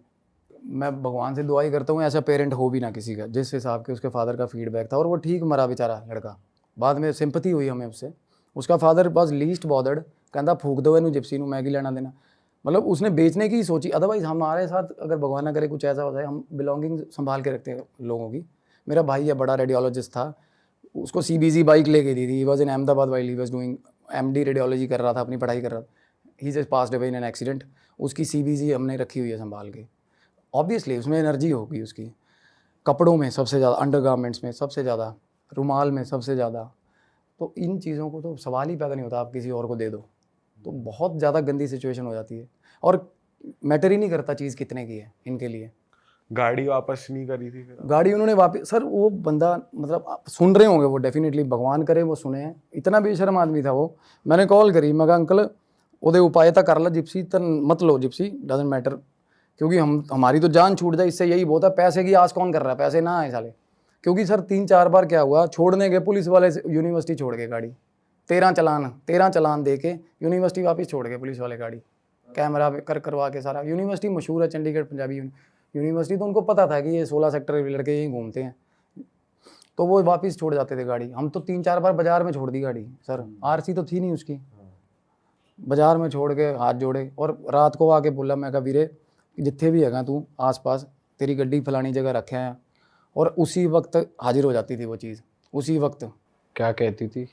S1: मैं भगवान से दुआई करता हूँ ऐसा पेरेंट हो भी ना किसी का, जिस हिसाब के उसके फादर का फीडबैक था। और वो ठीक मरा बेचारा लड़का, बाद में सिंपथी हुई हमें उससे। उसका फादर बस लीस्ट बॉदर्ड, कहता फूक दो इनू जिप्सी नू, मैगी लेना देना। मतलब उसने बेचने की सोची। अदरवाइज हमारे साथ अगर भगवान ना करे कुछ ऐसा हो जाए, हम बिलोंगिंग संभाल के रखते हैं लोगों की। मेरा भाई है बड़ा रेडियोलॉजिस्ट था, उसको CBZ बाइक लेके दी थी। He was in Ahmedabad while he was doing MD radiology कर रहा था, अपनी पढ़ाई कर रहा था। He just passed away in an accident. उसकी CBZ हमने रखी हुई है संभाल के। ऑब्वियसली उसमें एनर्जी होगी उसकी, कपड़ों में सबसे ज़्यादा, अंडरगारमेंट्स में सबसे ज़्यादा, रुमाल में सबसे ज़्यादा। तो इन चीज़ों को तो सवाल ही पैदा नहीं होता, आप किसी और को दे दो तो बहुत ज़्यादा गंदी सिचुएशन हो जाती है। और मैटर ही नहीं करता चीज़ कितने की है इनके लिए।
S4: गाड़ी वापस नहीं करी थी फिर?
S1: गाड़ी उन्होंने वापस, सर वो बंदा मतलब आप सुन रहे होंगे वो, डेफिनेटली भगवान करे वो सुने हैं। इतना बेशर्म आदमी था वो। मैंने कॉल करी, मैं कहा अंकल ओदे उपाय तो कर ला, जिप्सी तो मत लो, जिप्सी डजंट मैटर, क्योंकि हमारी तो जान छूट जाए इससे यही बहुत है। पैसे की आस कौन कर रहा है, पैसे ना आए साले। क्योंकि सर 3-4 बार क्या हुआ, छोड़ने गए पुलिस वाले यूनिवर्सिटी छोड़ गए गाड़ी। 13 चलान दे के यूनिवर्सिटी वापस छोड़ गए पुलिस वाले गाड़ी, कैमरा करवा के सारा। यूनिवर्सिटी मशहूर है चंडीगढ़ पंजाबी यूनिवर्सिटी, तो उनको पता था कि ये 16 सेक्टर के लड़के यहीं घूमते हैं, तो वो वापस छोड़ जाते थे गाड़ी। हम तो 3-4 बार बाजार में छोड़ दी गाड़ी सर, RC तो थी नहीं उसकी। बाजार में छोड़ के हाथ जोड़े और रात को आके बोला, मैं कहा वीरे जिथे भी हैगा तू आस-पास, तेरी गड्डी फलानी जगह रखे हैं। और उसी वक्त हाजिर हो जाती थी वो चीज़, उसी वक्त।
S3: क्या कहती थी?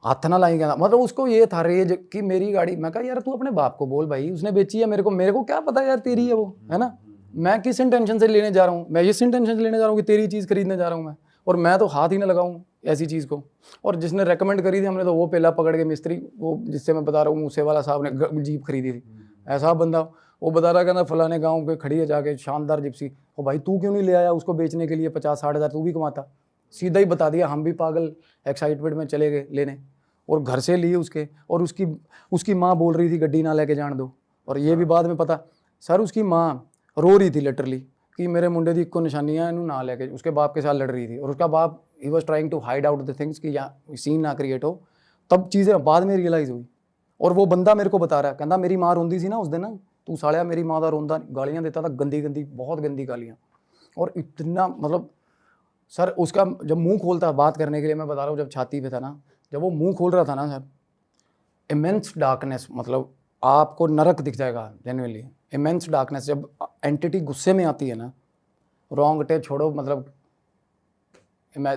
S1: हाथ ना लाई, कहना मतलब उसको ये था रेज कि मेरी गाड़ी। मैं कहा यार तू अपने बाप को बोल भाई, उसने बेची है, मेरे को क्या पता यार तेरी है वो, है ना। मैं किस इंटेंशन से लेने जा रहा हूँ, मैं इस इंटेंशन से लेने जा रहा हूँ कि तेरी चीज़ खरीदने जा रहा हूँ मैं, और मैं तो हाथ ही ना लगाऊँ ऐसी चीज़ को। और जिसने रेकमेंड करी थी हमने तो वो पहला पकड़ के मिस्त्री, वो जिससे मैं बता रहा हूँ मूसे वाला साहब ने जीप खरीदी थी, ऐसा बंदा वो बता रहा कहना फलाने गाँव पे खड़ी है जाके शानदार जिप्सी। और भाई तू क्यों नहीं ले आया उसको बेचने के लिए, 50-60 हज़ार तू भी कमाता। सीधा ही बता दिया, हम भी पागल एक्साइटमेंट में चले गए लेने और घर से लिए उसके। और उसकी माँ बोल रही थी गड्डी ना लेके जान दो। और ये भी बाद में पता सर, उसकी माँ रो रही थी लिटरली कि मेरे मुंडे दी इक्को निशानियां इनू ना लेके, उसके बाप के साथ लड़ रही थी। और उसका बाप ही was trying to hide out the things कि यहाँ सीन ना क्रिएट हो। तब चीज़ें बाद में रियलाइज़ हुई। और वो बंदा मेरे को बता रहा है, कहता मेरी माँ रोंदी सी ना उस दिन ना, तू सालिया मेरी माँ का रोंदा, गालियाँ देता था गंदी गंदी, बहुत गंदी गालियाँ। और इतना मतलब सर उसका जब मुंह खोलता बात करने के लिए, मैं बता रहा हूँ जब छाती पे था ना, जब वो मुंह खोल रहा था ना सर, इमेंस डार्कनेस, मतलब आपको नरक दिख जाएगा जेन्युइनली। इमेंस डार्कनेस, जब एंटिटी गुस्से में आती है ना, रोंगटे छोड़ो, मतलब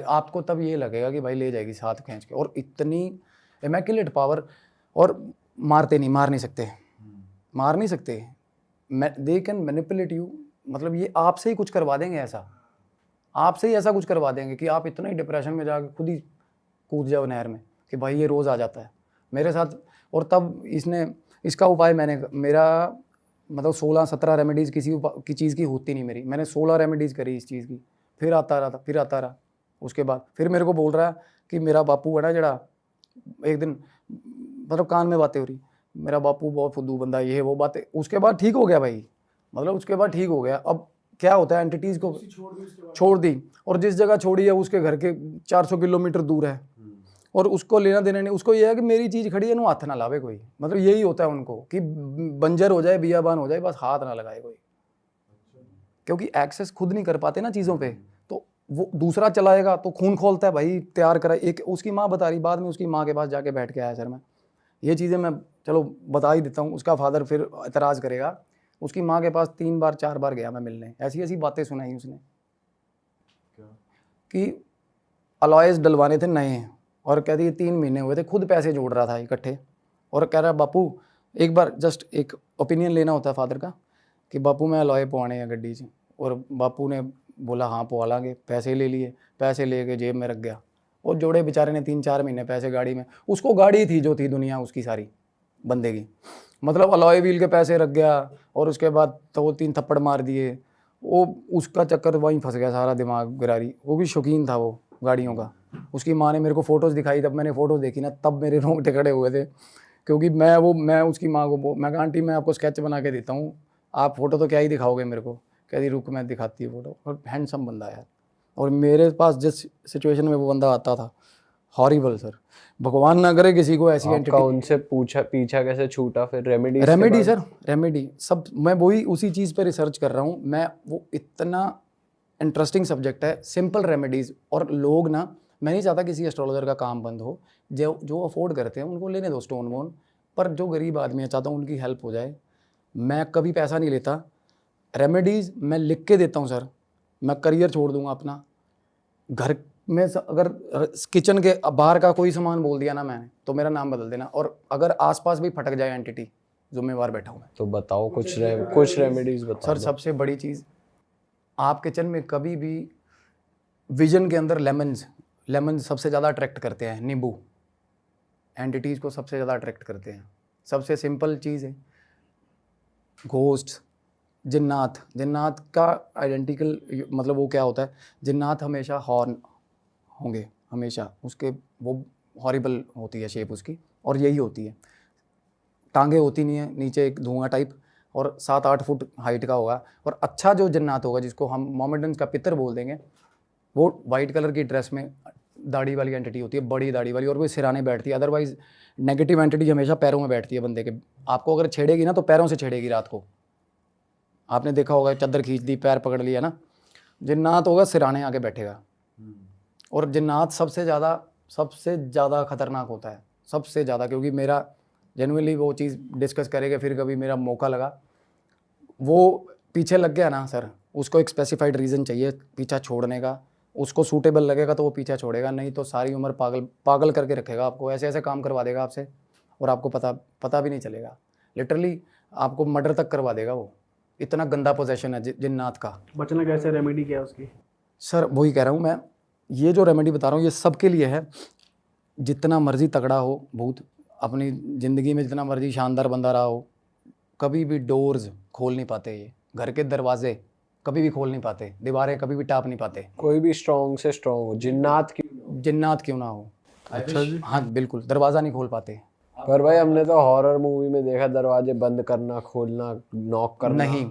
S1: आपको तब ये लगेगा कि भाई ले जाएगी साथ खींच के। और इतनी इमैक्युलेट पावर, और मार नहीं सकते, दे कैन मैनिपुलेट यू। मतलब ये आपसे ही कुछ करवा देंगे, आपसे ही ऐसा कुछ करवा देंगे कि आप इतना ही डिप्रेशन में जाके खुद ही कूद जाओ नहर में कि भाई ये रोज़ आ जाता है मेरे साथ। और तब इसका उपाय मेरा मतलब 16-17 रेमेडीज़ की चीज़ की होती नहीं मेरी, मैंने 16 रेमेडीज़ करी इस चीज़ की, फिर आता रहा। उसके बाद फिर मेरे को बोल रहा है कि मेरा बापू है ना जड़ा, एक दिन मतलब कान में बातें हो रही, मेरा बापू बहुत फुद्दू बंदा, ये वो बातें। उसके बाद ठीक हो गया भाई, मतलब उसके बाद ठीक हो गया। अब क्या होता है, एंटिटीज़ को छोड़ दी, और जिस जगह छोड़ी है उसके घर के 400 किलोमीटर दूर है, और उसको लेना देना नहीं। उसको ये है कि मेरी चीज़ खड़ी है ना, हाथ ना लावे कोई, मतलब यही होता है उनको कि बंजर हो जाए, बियाबान हो जाए, बस हाथ ना लगाए कोई। क्योंकि एक्सेस खुद नहीं कर पाते ना चीज़ों पे, तो वो दूसरा चलाएगा तो खून खोलता है भाई, तैयार करा। एक उसकी माँ बता रही, बाद में उसकी माँ के पास जाके बैठ के आया सर मैं, ये चीज़ें मैं चलो बता ही देता हूँ। उसका फादर फिर एतराज़ करेगा। उसकी माँ के पास 3-4 बार गया मैं मिलने, ऐसी बातें सुनाई उसने कि अलॉयज़ डलवाने थे नए, और कहती है 3 महीने हुए थे, खुद पैसे जोड़ रहा था इकट्ठे। और कह रहा बापू एक बार जस्ट एक ओपिनियन लेना होता है फादर का कि बापू मैं अलॉय पवाने हैं गड्डी से। और बापू ने बोला हाँ पवा लांगे, पैसे ले लिए, पैसे ले के जेब में रख गया। वो जोड़े बेचारे ने 3-4 महीने पैसे गाड़ी में, उसको गाड़ी थी जो थी दुनिया उसकी सारी बंदे की, मतलब अलॉय व्हील के पैसे रख गया और उसके बाद 2-3 थप्पड़ मार दिए, वो उसका चक्कर वहीं फंस गया सारा दिमाग गिरारी। वो भी शौकीन था वो गाड़ियों का। उसकी माँ ने मेरे को फ़ोटोज़ दिखाई, तब मैंने फ़ोटोज़ देखी ना, तब मेरे रोंगटे खड़े हुए थे, क्योंकि मैं उसकी माँ को मैं कहा आंटी मैं आपको स्केच बना के देता हूँ, आप फ़ोटो तो क्या ही दिखाओगे मेरे को, कहती रुक मैं दिखाती हूँ फ़ोटो। और हैंडसम बंदा यार, और मेरे पास जिस सिचुएशन में वो बंदा आता था, हॉरिबल सर, भगवान ना करे किसी को ऐसी
S3: आपका
S1: एंटिटी।
S3: उनसे पीछा कैसे छूटा फिर?
S1: रेमेडी सर, रेमेडी सब, मैं वही उसी चीज़ पे रिसर्च कर रहा हूँ मैं। वो इतना इंटरेस्टिंग सब्जेक्ट है, सिंपल रेमेडीज़। और लोग ना, मैं नहीं चाहता किसी एस्ट्रोलॉजर का काम बंद हो, जो अफोर्ड करते हैं उनको लेने दो स्टोन वोन, पर जो गरीब आदमी है चाहता हूँ उनकी हेल्प हो जाए। मैं कभी पैसा नहीं लेता, रेमेडीज़ मैं लिख के देता हूँ सर। मैं करियर छोड़ दूंगा अपना, घर में अगर किचन के बाहर का कोई सामान बोल दिया ना मैंने, तो मेरा नाम बदल देना। और अगर आसपास भी फटक जाए एंटिटी, जिम्मेवार बैठा हूँ मैं।
S3: तो बताओ कुछ रेमेडीज बताओ
S1: सर सबसे बड़ी चीज़, आप किचन में कभी भी विजन के अंदर लेमन सबसे ज़्यादा अट्रैक्ट करते हैं, नींबू एंटिटीज़ को सबसे ज़्यादा अट्रैक्ट करते हैं। सबसे सिंपल चीज़ है घोस्ट, जिन्नात का आइडेंटिकल मतलब वो क्या होता है, जिन्नात हमेशा हॉर्न होंगे, हमेशा उसके वो हॉरिबल होती है शेप उसकी, और यही होती है, टांगे होती नहीं है, नीचे एक धुआं टाइप, और 7-8 फुट हाइट का होगा। और अच्छा जो जन्नात होगा, जिसको हम मोमेडन्स का पितर बोल देंगे, वो वाइट कलर की ड्रेस में दाढ़ी वाली एंटिटी होती है, बड़ी दाढ़ी वाली, और वो सिराने बैठती है। अदरवाइज नेगेटिव एंटिटी हमेशा पैरों में बैठती है बंदे के। आपको अगर छेड़ेगी ना तो पैरों से छेड़ेगी रात को, आपने देखा होगा, चादर खींच दी, पैर पकड़ लिया ना, जिन्नात होगा सिराने आके बैठेगा। और जिन्नात सबसे ज़्यादा खतरनाक होता है, सबसे ज़्यादा, क्योंकि मेरा जेनुइनली वो चीज़ डिस्कस करेंगे फिर कभी, मेरा मौका लगा, वो पीछे लग गया ना सर, उसको एक स्पेसिफाइड रीज़न चाहिए पीछा छोड़ने का, उसको सूटेबल लगेगा तो वो पीछा छोड़ेगा, नहीं तो सारी उम्र पागल करके रखेगा आपको, ऐसे ऐसे काम करवा देगा आपसे, और आपको पता भी नहीं चलेगा। लिटरली आपको मर्डर तक करवा देगा वो, इतना गंदा पोजेशन है जिन्नात का।
S2: बचना कैसे, रेमेडी क्या है उसकी?
S1: सर वही कह रहा हूँ मैं, ये जो रेमेडी बता रहा हूँ ये सबके लिए है। जितना मर्जी तगड़ा हो भूत, अपनी ज़िंदगी में जितना मर्जी शानदार बंदा रहा हो, कभी भी डोर्स खोल नहीं पाते, ये घर के दरवाजे कभी भी खोल नहीं पाते, दीवारें कभी भी टाप नहीं पाते,
S3: कोई भी स्ट्रॉन्ग से स्ट्रॉन्ग हो,
S1: जिन्नात क्यों ना हो।
S4: अच्छा जी।
S1: हाँ बिल्कुल, दरवाज़ा नहीं खोल पाते।
S3: पर भाई हमने तो हॉरर मूवी में देखा दरवाजे बंद करना, खोलना, नॉक करना।
S1: नहीं,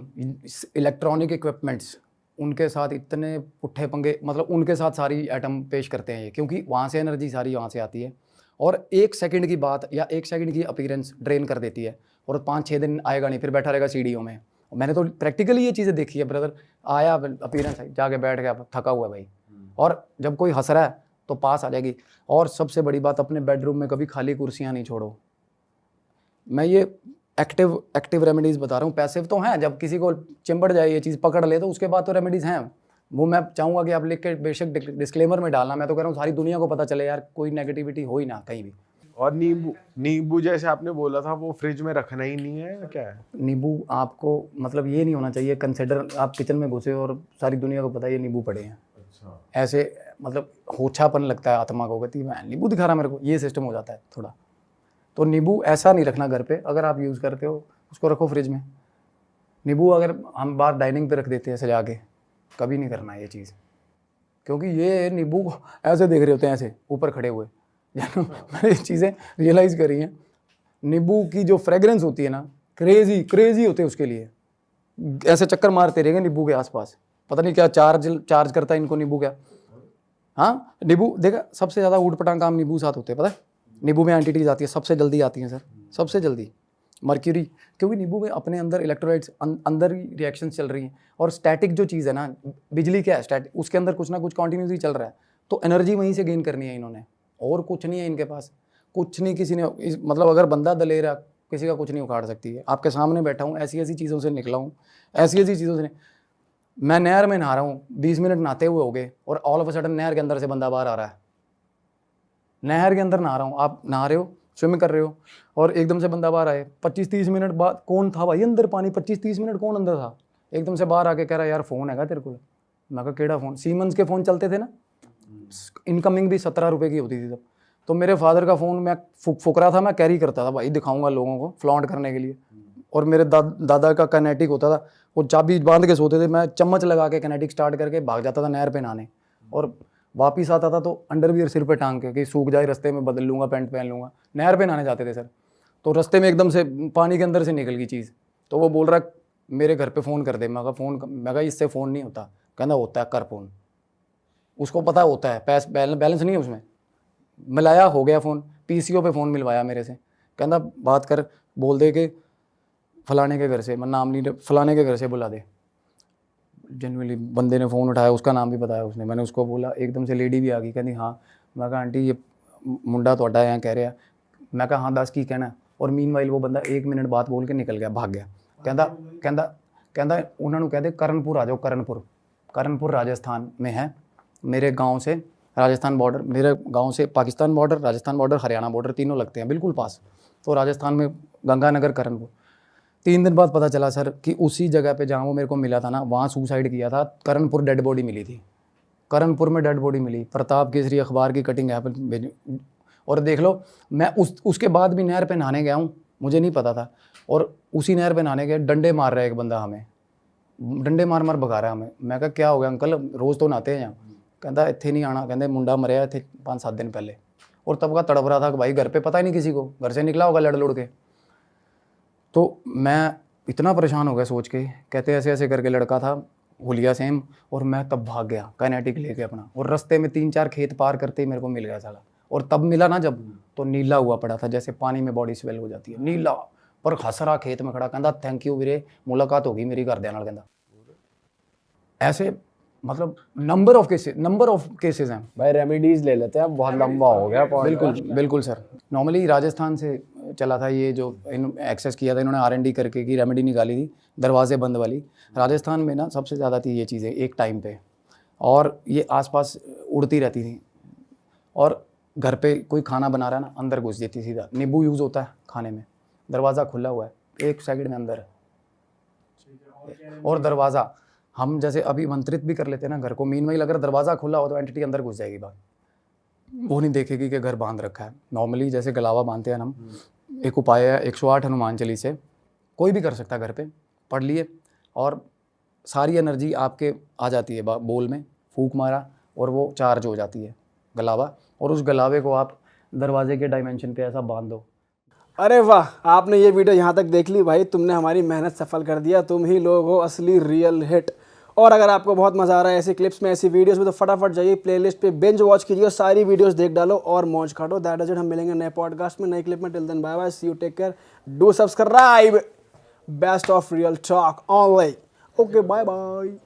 S1: इलेक्ट्रॉनिक इक्विपमेंट्स उनके साथ इतने पुट्ठे पंगे, मतलब उनके साथ सारी एटम पेश करते हैं ये, क्योंकि वहाँ से एनर्जी सारी वहाँ से आती है, और 1 सेकंड की बात या 1 सेकंड की अपीयरेंस ड्रेन कर देती है, और 5-6 दिन आएगा नहीं, फिर बैठा रहेगा सीढ़ियों में। मैंने तो प्रैक्टिकली ये चीज़ें देखी है ब्रदर, आया अपीयरेंस जाके बैठ गया, थका हुआ है भाई, और जब कोई हंस रहा है तो पास आ जाएगी। और सबसे बड़ी बात, अपने बेडरूम में कभी खाली कुर्सियाँ नहीं छोड़ो। मैं ये एक्टिव रेमेडीज़ बता रहा हूँ, पैसिव तो हैं, जब किसी को चिंबड़ जाए ये चीज़ पकड़ ले तो उसके बाद तो रेमेडीज़ हैं, वो मैं चाहूँगा कि आप लिख के बेशक डिस्क्लेमर में डालना। मैं तो कह रहा हूँ सारी दुनिया को पता चले यार, कोई नेगेटिविटी हो ही ना कहीं भी।
S4: और नींबू जैसे आपने बोला था, वो फ्रिज में रखना ही नहीं है, क्या है?
S1: नींबू आपको मतलब ये नहीं होना चाहिए कंसिडर, आप किचन में घुसे और सारी दुनिया को पता है ये नींबू पड़े हैं,
S4: अच्छा।
S1: ऐसे मतलब होछापन लगता है आत्मा को, कहती है नींबू दिखा रहा मेरे को, ये सिस्टम हो जाता है थोड़ा। तो नींबू ऐसा नहीं रखना घर पे, अगर आप यूज़ करते हो उसको रखो फ्रिज में। नींबू अगर हम बाहर डाइनिंग पे रख देते हैं सजा के, कभी नहीं करना ये चीज़, क्योंकि ये नींबू को ऐसे देख रहे होते हैं, ऐसे ऊपर खड़े हुए। मैंने ये चीज़ें रियलाइज़ करी हैं, नींबू की जो फ्रेगरेंस होती है ना, क्रेजी होते हैं उसके लिए, ऐसे चक्कर मारते रहेंगे नींबू के आसपास, पता नहीं क्या चार्ज करता है इनको नींबू क्या। हाँ नींबू देखा, सबसे ज़्यादा ऊटपटांग काम नींबू साथ होते हैं, पता है नींबू में एंटिटीज आती है, सबसे जल्दी आती हैं सर, सबसे जल्दी मर्क्यूरी, क्योंकि नींबू में अपने अंदर इलेक्ट्रोलाइट्स अंदर ही रिएक्शंस चल रही हैं। और स्टैटिक जो चीज़ है ना, बिजली क्या है स्टैटिक, उसके अंदर कुछ ना कुछ कॉन्टीन्यूसली चल रहा है, तो एनर्जी वहीं से गेन करनी है इन्होंने, और कुछ नहीं है इनके पास, कुछ नहीं किसी ने मतलब अगर बंदा दलेर है, किसी का कुछ नहीं उखाड़ सकती है। आपके सामने बैठा हूँ, ऐसी चीज़ों से निकला हूँ, ऐसी चीज़ों से। मैं नहर में नहा रहा हूँ, 20 मिनट नहाते हुए हो गए, और ऑल ऑफ अ सडन नहर के अंदर से बंदा बाहर आ रहा है। नहर के अंदर नहा रहा हूँ, आप नहा रहे हो, स्विमिंग कर रहे हो, और एकदम से बंदा बाहर आए, 25-30 मिनट बाद कौन था भाई अंदर, पानी 25-30 मिनट कौन अंदर था, एकदम से बाहर आके कह रहा यार फ़ोन हैगा तेरे को। मैं कहा केड़ा फ़ोन, सीमंस के फ़ोन चलते थे ना, इनकमिंग भी 17 रुपये की होती थी तब। तो मेरे फादर का फ़ोन मैं फुकरा था, मैं कैरी करता था भाई, दिखाऊंगा लोगों को फ्लॉन्ट करने के लिए। और मेरे दादा का कनेटिक होता था, वो चाबी बांध के सोते थे, मैं चम्मच लगा के कनेटिक स्टार्ट करके भाग जाता था नहर पे नहाने, और वापिस आता था तो अंडरवियर सिर पे टांग के कि सूख जाए, रास्ते में बदल लूँगा, पैंट पहन लूँगा। नहर पे नहाने जाते थे सर, तो रास्ते में एकदम से पानी के अंदर से निकल गई चीज़, तो वो बोल रहा मेरे घर पे फ़ोन कर दे। मैं कहा इससे फ़ोन नहीं होता। कहना होता है, कर फ़ोन। उसको पता होता है बैलेंस नहीं है उसमें। मिलाया, हो गया फ़ोन, PCO पे फ़ोन मिलवाया मेरे से। कहना बात कर, बोल दे कि फलाने के घर से, मैं नाम नहीं, फलाने के घर से बुला दे। जनरली बंदे ने फ़ोन उठाया, उसका नाम भी बताया उसने। मैंने उसको बोला, एकदम से लेडी भी आ गई, कहती हाँ। मैं कहा आंटी ये मुंडा तोड़ा यहाँ कह रहा। मैं कहा हाँ दस की कहना। और मीनवाइल वो बंदा 1 मिनट बात बोल के निकल गया, भाग गया। कहता उन्होंने कह दे करनपुर आ जाओ। करनपुर राजस्थान में है, मेरे गाँव से राजस्थान बॉर्डर, मेरे गांव से Pakistan border, Rajasthan border, Haryana border, तीनों लगते हैं बिल्कुल पास। तो राजस्थान में गंगानगर, करनपुर। 3 दिन बाद पता चला सर कि उसी जगह पे जहाँ वो मेरे को मिला था ना, वहाँ सुसाइड किया था। करनपुर डेड बॉडी मिली थी, करनपुर में डेड बॉडी मिली। प्रताप केसरी अखबार की कटिंग है। और देख लो, मैं उसके बाद भी नहर पे नहाने गया हूँ, मुझे नहीं पता था। और उसी नहर पे नहाने गए, डंडे मार रहा है एक बंदा, हमें डंडे मार भगा रहा है हमें। मैं कहा क्या हो गया अंकल, रोज़ तो नहाते हैं यहाँ। कहता इत्थे नहीं आना, कहते मुंडा मरिया थे 5-7 दिन पहले। और तब का तड़प रहा था कि भाई घर पे पता ही नहीं किसी को, घर से निकला होगा लड़ लुड़ के। तो मैं इतना परेशान हो गया सोच के। कहते ऐसे ऐसे करके लड़का था, हुलिया सेम। और मैं तब भाग गया काइनेटिक लेके अपना, और रास्ते में 3-4 खेत पार करते ही मेरे को मिल गया साला। और तब मिला ना जब, तो नीला हुआ पड़ा था, जैसे पानी में बॉडी स्वेल हो जाती है, नीला। पर हंस रहा खेत में खड़ा, कहता थैंक यू वीरे, मुलाकात होगी मेरी घरदे नाल। कहता ऐसे मतलब नंबर ऑफ केसेस हैं
S3: भाई। रेमेडीज ले लेते हैं, अब बहुत लंबा हो गया।
S1: बिल्कुल सर। नॉर्मली राजस्थान से चला था ये, जो एक्सेस किया था इन्होंने, R&D करके की रेमेडी निकाली थी, दरवाजे बंद वाली। राजस्थान में ना सबसे ज़्यादा थी ये चीज़ें एक टाइम पे, और ये आसपास उड़ती रहती थी। और घर पे कोई खाना बना रहा है ना, अंदर घुस जाती सीधा। नींबू यूज़ होता है खाने में, दरवाज़ा खुला हुआ है, 1 सेकंड में अंदर है। और दरवाज़ा हम जैसे अभी मंत्रित भी कर लेते हैं ना घर को, मीनवाइल अगर दरवाज़ा खुला हो तो एंटिटी अंदर घुस जाएगी। बात वो नहीं देखेगी कि घर बांध रखा है। नॉर्मली जैसे गलावा बांधते हैं हम, एक उपाय है 108 हनुमान चालीसा, कोई भी कर सकता है घर पे, पढ़ लिए, और सारी एनर्जी आपके आ जाती है। बोल में फूंक मारा और वो चार्ज हो जाती है गलावा, और उस गलावे को आप दरवाजे के डायमेंशन पे ऐसा बांध दो।
S2: अरे वाह, आपने ये वीडियो यहाँ तक देख ली भाई, तुमने हमारी मेहनत सफल कर दिया। तुम ही लोग हो असली रियल हिट। और अगर आपको बहुत मज़ा आ रहा है ऐसी क्लिप्स में, ऐसी वीडियोस में, तो फटाफट जाइए प्लेलिस्ट पे, बिंज वॉच कीजिए, सारी वीडियोस देख डालो और मौज काटो। That is it. हम मिलेंगे नए पॉडकास्ट में, नई क्लिप में। Till then bye bye, see you, take care, do subscribe. Best of Real Talk online. Okay, bye bye.